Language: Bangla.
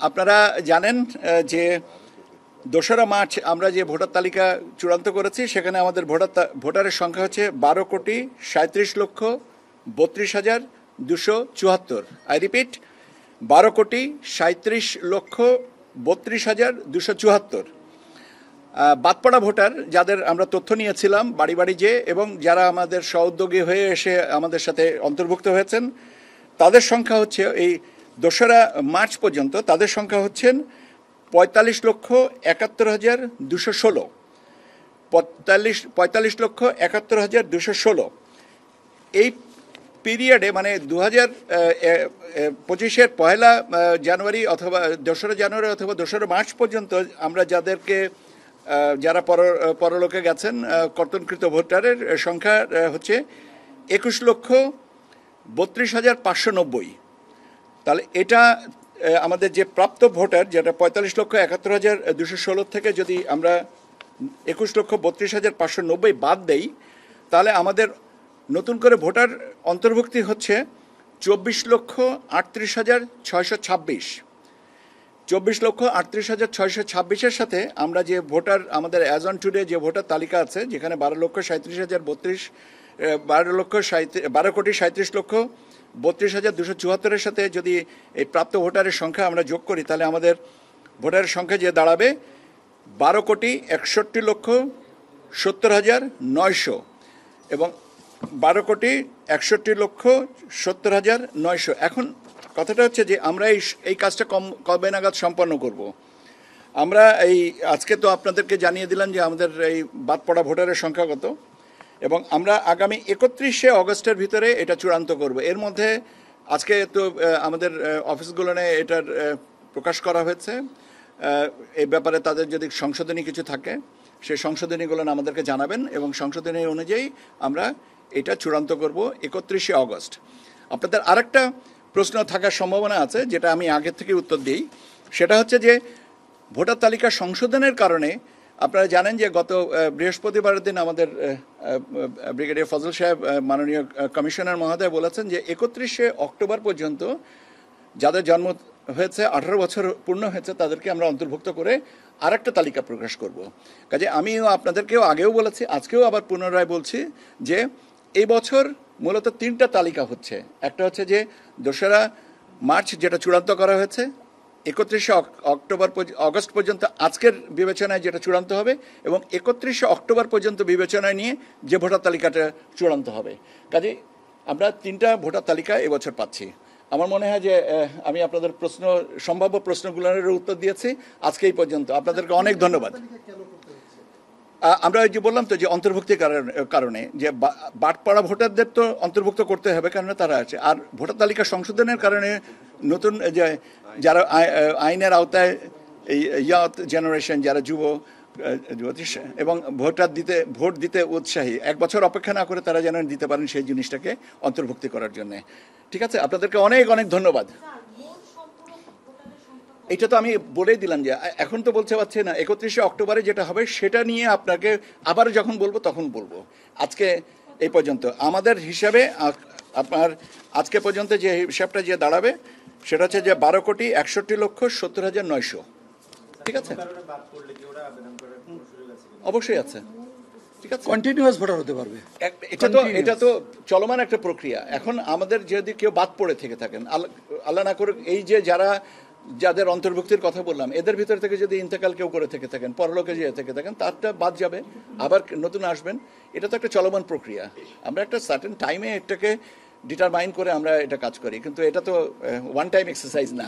আপনারা জানেন যে ২রা মার্চ আমরা যে ভোটার তালিকা চূড়ান্ত করেছি সেখানে আমাদের ভোটারের সংখ্যা হচ্ছে ১২,৩৭,৩২,২৭৪। I repeat, ১২,৩৭,৩২,২৭৪। বাদপড়া ভোটার যাদের আমরা তথ্য নিয়েছিলাম বাড়ি বাড়ি যে, এবং যারা আমাদের সহোদ্যোগী হয়ে এসে আমাদের সাথে অন্তর্ভুক্ত হয়েছেন, তাদের সংখ্যা হচ্ছে এই ২রা মার্চ পর্যন্ত তাদের সংখ্যা হচ্ছেন ৪৫,৭১,২১৬। ৪৫,৭১,২১৬। এই পিরিয়ডে মানে ২০২৫-এর ১লা জানুয়ারি অথবা ২রা জানুয়ারি অথবা ২রা মার্চ পর্যন্ত আমরা যারা পরলোকে গেছেন কর্তনকৃত ভোটারের সংখ্যা হচ্ছে ২১,৩২,৫৯০। তাহলে এটা আমাদের যে প্রাপ্ত ভোটার, যেটা ৪৫,৭১,২১৬ থেকে যদি আমরা ২১,৩২,৫৯০ বাদ দেই, তাহলে আমাদের নতুন করে ভোটার অন্তর্ভুক্তি হচ্ছে ২৪,৩৮,৬২৬। ২৪,৩৮,৬২৬-এর সাথে আমরা যে ভোটার আমাদের অ্যাজ অন টুডে যে ভোটার তালিকা আছে, যেখানে ১২,৩৭,২৭,২৭,২৭,২৭,২৭,২৭,২৭,এর সাথে যদি এই প্রাপ্ত ভোটারের সংখ্যা আমরা যোগ করি, তাহলে আমাদের ভোটারের সংখ্যা যে দাঁড়াবে ১২,৬১,৭০,৯০০ এবং ১২,৬১,৭০,৯০০। এখন কথাটা হচ্ছে যে আমরা এই কাজটা কবে নাগাদ সম্পন্ন করব। আমরা আজকে তো আপনাদেরকে জানিয়ে দিলাম যে আমাদের এই বাদপড়া ভোটারের সংখ্যা কত, এবং আমরা আগামী ৩১শে অগস্টের ভিতরে এটা চূড়ান্ত করব। এর মধ্যে আজকে তো আমাদের অফিসগুলো এটার প্রকাশ করা হয়েছে। এই ব্যাপারে তাদের যদি সংশোধনী কিছু থাকে সেই সংশোধনীগুলো আমাদেরকে জানাবেন, এবং সংশোধনী অনুযায়ী আমরা এটা চূড়ান্ত করব ৩১শে অগস্ট। আপনাদের আরেকটা প্রশ্ন থাকার সম্ভাবনা আছে, যেটা আমি আগের থেকে উত্তর দিই। সেটা হচ্ছে যে ভোটার তালিকা সংশোধনের কারণে আপনারা জানেন যে গত বৃহস্পতিবারের দিন আমাদের ব্রিগেডিয়ার ফজল সাহেব, মাননীয় কমিশনার মহোদয় বলেছেন যে ৩১শে অক্টোবর পর্যন্ত যাদের জন্ম হয়েছে ১৮ বছর পূর্ণ হয়েছে তাদেরকে আমরা অন্তর্ভুক্ত করে আরেকটা তালিকা প্রকাশ করব। কাজে আমিও আপনাদেরকেও আগেও বলেছি, আজকেও আবার পুনরায় বলছি যে এই বছর মূলত 3টা তালিকা হচ্ছে। একটা হচ্ছে যে ২রা মার্চ যেটা চূড়ান্ত করা হয়েছে, ৩১শে অগস্ট পর্যন্ত আজকের বিবেচনায় যেটা চূড়ান্ত হবে, এবং ৩১শে অক্টোবর পর্যন্ত বিবেচনায় নিয়ে যে ভোটার তালিকাটা চূড়ান্ত হবে। কাজে আমরা 3টা ভোটার তালিকা এবছর পাচ্ছি। আমার মনে হয় যে আমি আপনাদের সম্ভাব্য প্রশ্নগুলোর উত্তর দিয়েছি আজকে এই পর্যন্ত। আপনাদেরকে অনেক ধন্যবাদ। আমরা ওই যে বললাম তো যে অন্তর্ভুক্তির কারণে যে বাদপড়া ভোটারদের তো অন্তর্ভুক্ত করতে হবে, কারণ তারা আছে। আর ভোটার তালিকা সংশোধনের কারণে নতুন যে যারা আইনের আওতায় ইয়াত জেনারেশন, যারা এবং ভোট দিতে উৎসাহী, 1 বছর অপেক্ষা না করে তারা যেন দিতে পারেন সেই জিনিসটাকে অন্তর্ভুক্তি করার জন্য। ঠিক আছে, আপনাদেরকে অনেক অনেক ধন্যবাদ। এটা তো আমি বলেই দিলাম যে এখন তো বলতে পারছি না। ৩১শে অক্টোবরে যেটা হবে সেটা নিয়ে আপনাকে আবার যখন বলবো তখন বলবো। আজকে এই পর্যন্ত আমাদের হিসাবে আপনার আজকে পর্যন্ত যে হিসাবটা যে দাঁড়াবে সেটা হচ্ছে যে ১২,৬১,৭০,৯০০। ঠিক আছে, অবশ্যই আছে। ঠিক আছে, কন্টিনিউয়াস ভোটার হতে পারবে। এটা তো চলমান একটা প্রক্রিয়া। এখন আমাদের যদি কেউ বাদ পড়ে থেকে থাকেন, আল্লাহ না করুক, এই যে যাদের অন্তর্ভুক্তির কথা বললাম, এদের ভিতর থেকে যদি ইন্তেকাল কেউ করে থেকে থাকেন, পরলোকে যেয়ে থেকে থাকেন, তারটা বাদ যাবে, আবার নতুন আসবেন। এটা তো একটা চলমান প্রক্রিয়া। আমরা একটা সার্টেন টাইমে এটাকে ডিটারমাইন করে আমরা এটা কাজ করি, কিন্তু এটা তো ওয়ান টাইম এক্সারসাইজ না।